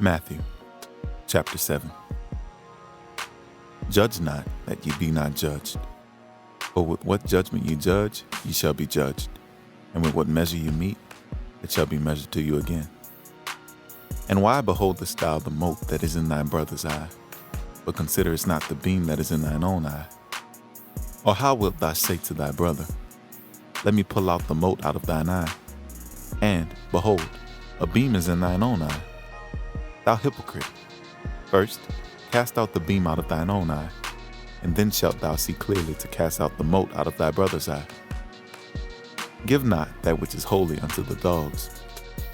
Matthew, chapter 7. Judge not, that ye be not judged. For with what judgment ye judge, ye shall be judged. And with what measure ye mete, it shall be measured to you again. And why beholdest thou the mote that is in thy brother's eye, but considerest not the beam that is in thine own eye? Or how wilt thou say to thy brother, Let me pull out the mote out of thine eye, and, behold, a beam is in thine own eye? Thou hypocrite, first cast out the beam out of thine own eye, and then shalt thou see clearly to cast out the mote out of thy brother's eye. Give not that which is holy unto the dogs,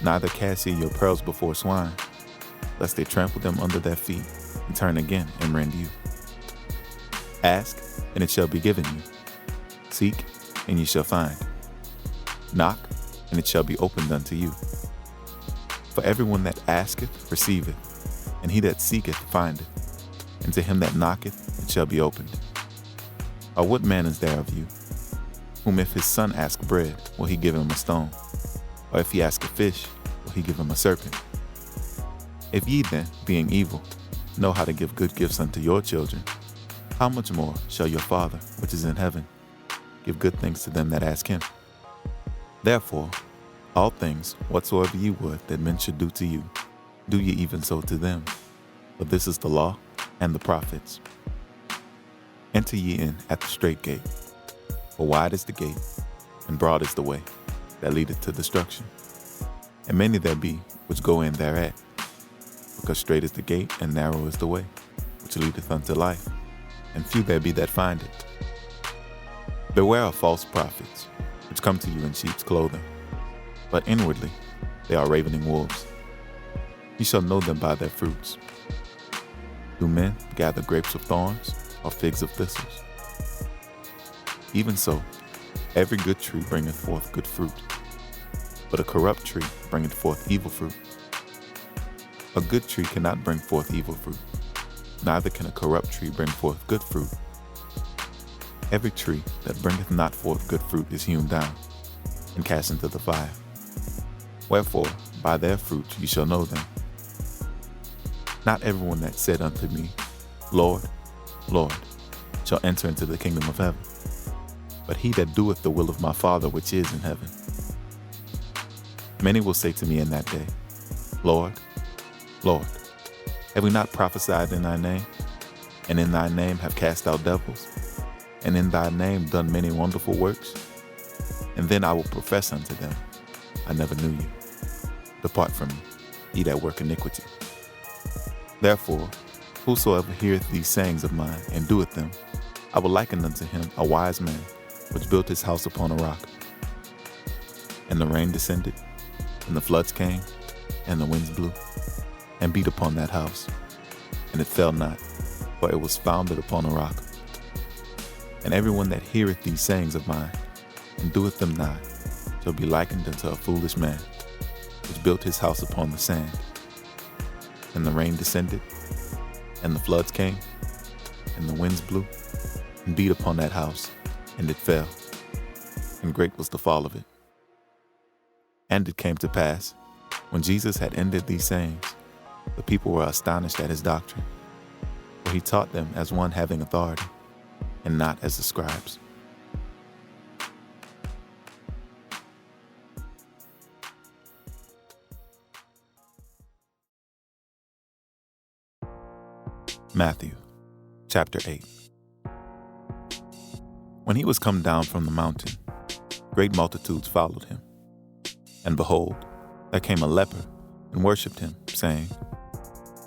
neither cast ye your pearls before swine, lest they trample them under their feet, and turn again and rend you. Ask, and it shall be given you. Seek, and ye shall find. Knock, and it shall be opened unto you. For everyone that asketh receiveth, and he that seeketh findeth, and to him that knocketh it shall be opened. Or what man is there of you, whom if his son ask bread, will he give him a stone? Or if he ask a fish, will he give him a serpent? If ye then, being evil, know how to give good gifts unto your children, how much more shall your Father, which is in heaven, give good things to them that ask him? Therefore, all things whatsoever ye would that men should do to you, do ye even so to them. For this is the law and the prophets. Enter ye in at the strait gate, for wide is the gate, and broad is the way that leadeth to destruction, and many there be which go in thereat. Because strait is the gate, and narrow is the way which leadeth unto life, and few there be that find it. Beware of false prophets, which come to you in sheep's clothing, but inwardly they are ravening wolves. Ye shall know them by their fruits. Do men gather grapes of thorns, or figs of thistles? Even so, every good tree bringeth forth good fruit, but a corrupt tree bringeth forth evil fruit. A good tree cannot bring forth evil fruit, neither can a corrupt tree bring forth good fruit. Every tree that bringeth not forth good fruit is hewn down, and cast into the fire. Wherefore, by their fruit ye shall know them. Not everyone that said unto me, Lord, Lord, shall enter into the kingdom of heaven, but he that doeth the will of my Father which is in heaven. Many will say to me in that day, Lord, Lord, have we not prophesied in thy name, and in thy name have cast out devils, and in thy name done many wonderful works? And then I will profess unto them, I never knew you. Depart from me, ye that work iniquity. Therefore, whosoever heareth these sayings of mine, and doeth them, I will liken unto him a wise man, which built his house upon a rock. And the rain descended, and the floods came, and the winds blew, and beat upon that house. And it fell not, for it was founded upon a rock. And everyone that heareth these sayings of mine, and doeth them not, shall be likened unto a foolish man, which built his house upon the sand. And the rain descended, and the floods came, and the winds blew, and beat upon that house, and it fell, and great was the fall of it. And it came to pass, when Jesus had ended these sayings, the people were astonished at his doctrine, for he taught them as one having authority, and not as the scribes. Matthew, chapter 8. When he was come down from the mountain, great multitudes followed him. And behold, there came a leper, and worshipped him, saying,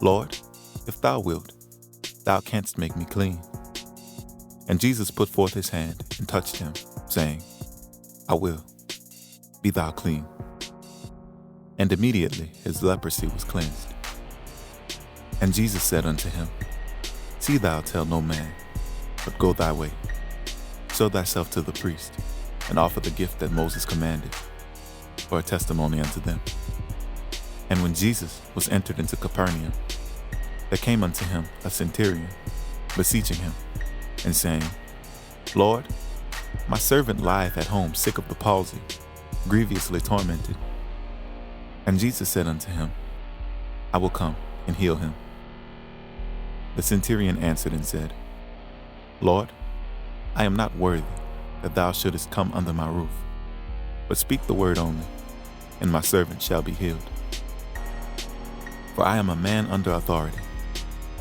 Lord, if thou wilt, thou canst make me clean. And Jesus put forth his hand, and touched him, saying, I will, be thou clean. And immediately his leprosy was cleansed. And Jesus said unto him, See thou tell no man, but go thy way. Show thyself to the priest, and offer the gift that Moses commanded, for a testimony unto them. And when Jesus was entered into Capernaum, there came unto him a centurion, beseeching him, and saying, Lord, my servant lieth at home sick of the palsy, grievously tormented. And Jesus said unto him, I will come and heal him." The centurion answered and said, "Lord, I am not worthy that thou shouldest come under my roof, but speak the word only, and my servant shall be healed. For I am a man under authority,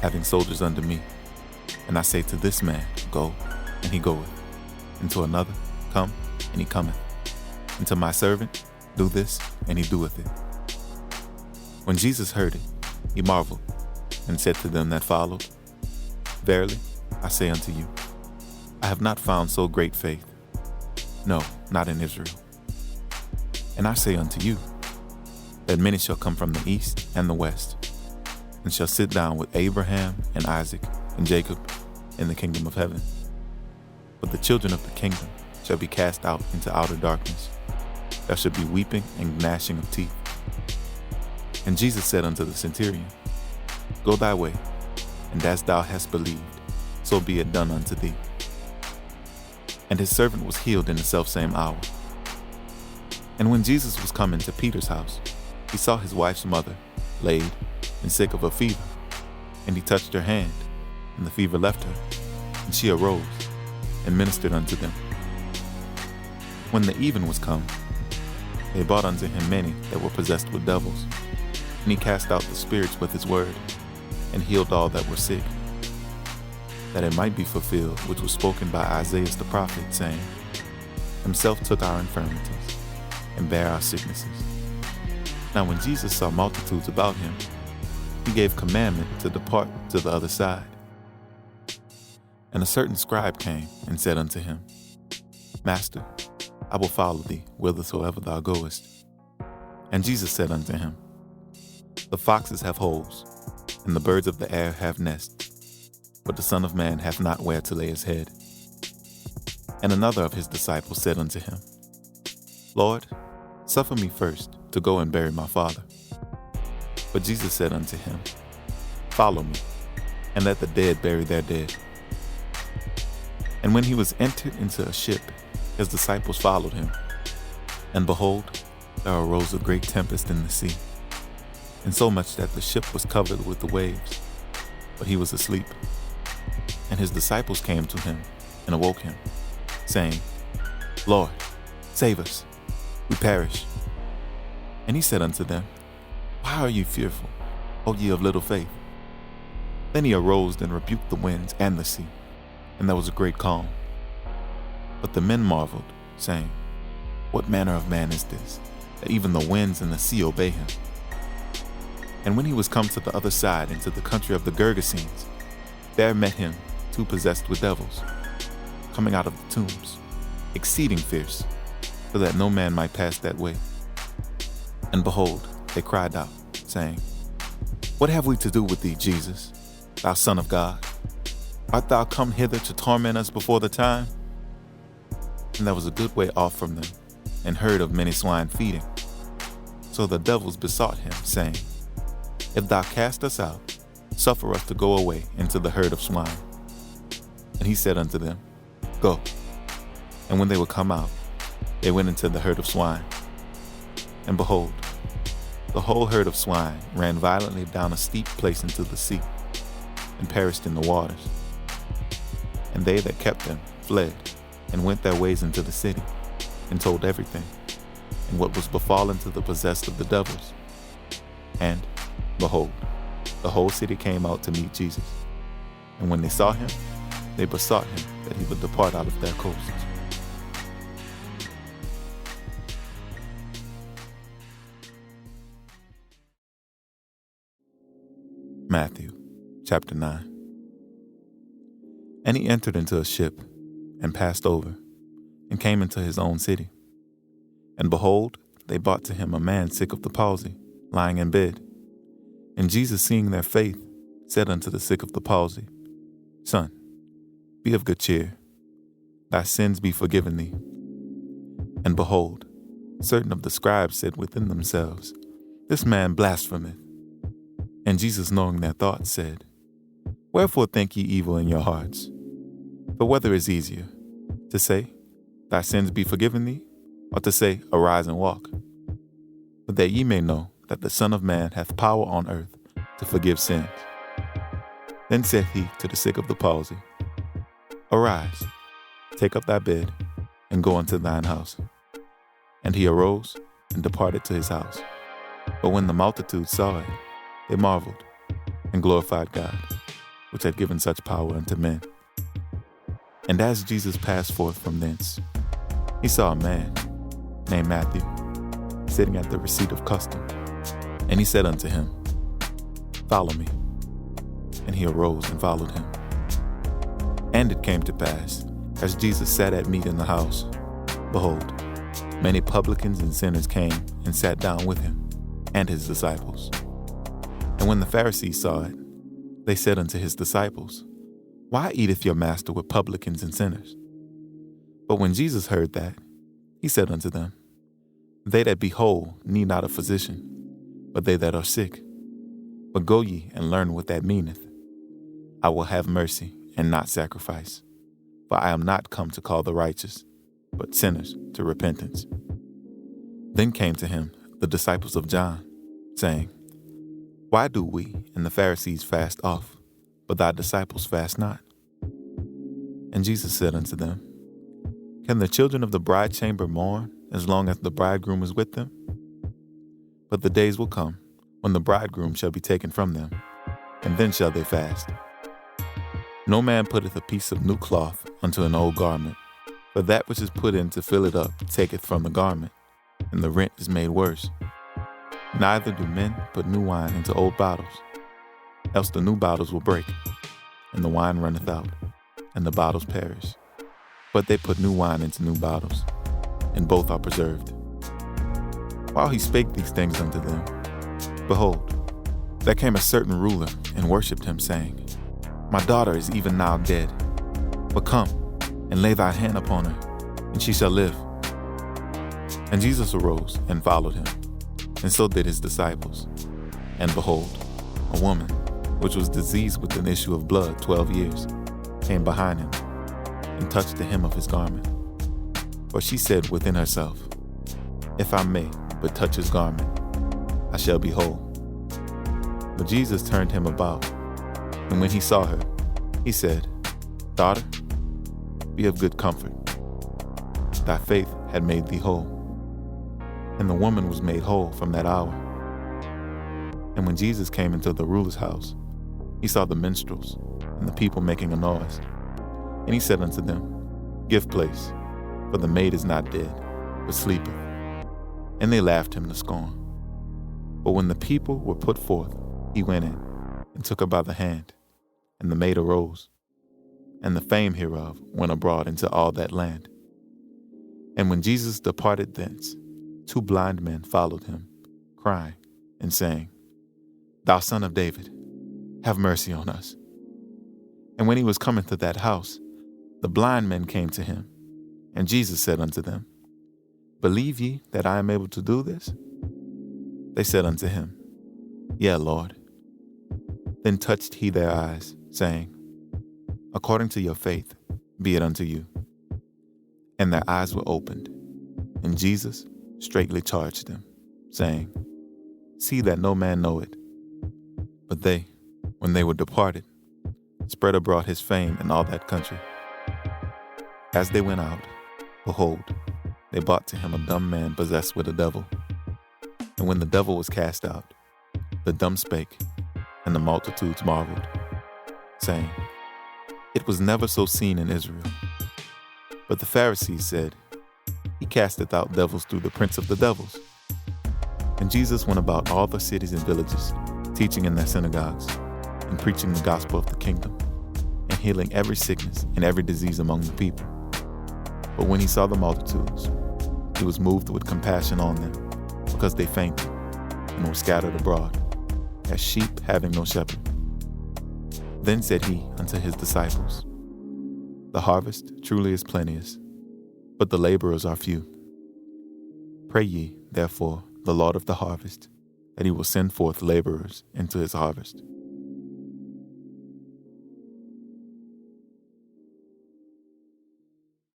having soldiers under me. And I say to this man, Go, and he goeth, and to another, Come, and he cometh, and to my servant, Do this, and he doeth it." When Jesus heard it, he marveled, and said to them that followed, "Verily, I say unto you, I have not found so great faith, no, not in Israel. And I say unto you, that many shall come from the east and the west, and shall sit down with Abraham and Isaac and Jacob in the kingdom of heaven. But the children of the kingdom shall be cast out into outer darkness. There shall be weeping and gnashing of teeth." And Jesus said unto the centurion, "Go thy way, and as thou hast believed, so be it done unto thee." And his servant was healed in the selfsame hour. And when Jesus was come into Peter's house, he saw his wife's mother laid and sick of a fever. And he touched her hand, and the fever left her, and she arose and ministered unto them. When the even was come, they brought unto him many that were possessed with devils. And he cast out the spirits with his word, and healed all that were sick, that it might be fulfilled which was spoken by Isaiah the prophet, saying, Himself took our infirmities, and bare our sicknesses. Now when Jesus saw multitudes about him, he gave commandment to depart to the other side. And a certain scribe came and said unto him, Master, I will follow thee whithersoever thou goest. And Jesus said unto him, The foxes have holes, and the birds of the air have nests, but the Son of Man hath not where to lay his head. And another of his disciples said unto him, Lord, suffer me first to go and bury my father. But Jesus said unto him, Follow me, and let the dead bury their dead. And when he was entered into a ship, his disciples followed him. And behold, there arose a great tempest in the sea, insomuch that the ship was covered with the waves, but he was asleep. And his disciples came to him and awoke him, saying, Lord, save us, we perish. And he said unto them, Why are ye fearful, O ye of little faith? Then he arose and rebuked the winds and the sea, and there was a great calm. But the men marveled, saying, What manner of man is this, that even the winds and the sea obey him? And when he was come to the other side into the country of the Gergesenes, there met him 2 possessed with devils, coming out of the tombs, exceeding fierce, so that no man might pass that way. And behold, they cried out, saying, What have we to do with thee, Jesus, thou Son of God? Art thou come hither to torment us before the time? And there was a good way off from them, and herd of many swine feeding. So the devils besought him, saying, If thou cast us out, suffer us to go away into the herd of swine. And he said unto them, Go. And when they were come out, they went into the herd of swine. And behold, the whole herd of swine ran violently down a steep place into the sea, and perished in the waters. And they that kept them fled, and went their ways into the city, and told everything, and what was befallen to the possessed of the devils. And, behold, the whole city came out to meet Jesus. And when they saw him, they besought him that he would depart out of their coasts. Matthew chapter 9. And he entered into a ship, and passed over, and came into his own city. And behold, they brought to him a man sick of the palsy, lying in bed. And Jesus, seeing their faith, said unto the sick of the palsy, Son, be of good cheer, thy sins be forgiven thee. And behold, certain of the scribes said within themselves, This man blasphemeth. And Jesus, knowing their thoughts, said, Wherefore think ye evil in your hearts? For whether is easier, to say, Thy sins be forgiven thee, or to say, Arise and walk? But that ye may know that the Son of Man hath power on earth to forgive sins. Then said he to the sick of the palsy, Arise, take up thy bed, and go unto thine house. And he arose and departed to his house. But when the multitude saw it, they marveled, and glorified God, which had given such power unto men. And as Jesus passed forth from thence, he saw a man named Matthew sitting at the receipt of custom. And he said unto him, Follow me. And he arose and followed him. And it came to pass, as Jesus sat at meat in the house, behold, many publicans and sinners came and sat down with him and his disciples. And when the Pharisees saw it, they said unto his disciples, Why eateth your master with publicans and sinners? But when Jesus heard that, he said unto them, They that be whole need not a physician, but they that are sick. But go ye and learn what that meaneth. I will have mercy and not sacrifice. For I am not come to call the righteous, but sinners to repentance. Then came to him the disciples of John, saying, Why do we and the Pharisees fast oft, but thy disciples fast not? And Jesus said unto them, Can the children of the bride chamber mourn as long as the bridegroom is with them? But the days will come when the bridegroom shall be taken from them, and then shall they fast. No man putteth a piece of new cloth unto an old garment, for that which is put in to fill it up taketh from the garment, and the rent is made worse. Neither do men put new wine into old bottles, else the new bottles will break, and the wine runneth out, and the bottles perish. But they put new wine into new bottles, and both are preserved. While he spake these things unto them, behold, there came a certain ruler and worshipped him, saying, My daughter is even now dead, but come and lay thy hand upon her, and she shall live. And Jesus arose and followed him, and so did his disciples. And behold, a woman, which was diseased with an issue of blood 12 years, came behind him, and touched the hem of his garment. For she said within herself, If I may but touch his garment, I shall be whole. But Jesus turned him about, and when he saw her, he said, Daughter, be of good comfort. Thy faith had made thee whole. And the woman was made whole from that hour. And when Jesus came into the ruler's house, he saw the minstrels and the people making a noise. And he said unto them, Give place, for the maid is not dead, but sleepeth. And they laughed him to scorn. But when the people were put forth, he went in, and took her by the hand, and the maid arose. And the fame hereof went abroad into all that land. And when Jesus departed thence, 2 blind men followed him, crying and saying, Thou Son of David, have mercy on us. And when he was coming to that house, the blind men came to him, and Jesus said unto them, Believe ye that I am able to do this? They said unto him, Yea, Lord. Then touched he their eyes, saying, According to your faith, be it unto you. And their eyes were opened, and Jesus straitly charged them, saying, See that no man know it. But they, when they were departed, spread abroad his fame in all that country. As they went out, behold, they brought to him a dumb man possessed with a devil. And when the devil was cast out, the dumb spake, and the multitudes marveled, saying, It was never so seen in Israel. But the Pharisees said, He casteth out devils through the prince of the devils. And Jesus went about all the cities and villages, teaching in their synagogues, and preaching the gospel of the kingdom, and healing every sickness and every disease among the people. But when he saw the multitudes, he was moved with compassion on them, because they fainted and were scattered abroad, as sheep having no shepherd. Then said he unto his disciples, The harvest truly is plenteous, but the laborers are few. Pray ye, therefore, the Lord of the harvest, that he will send forth laborers into his harvest.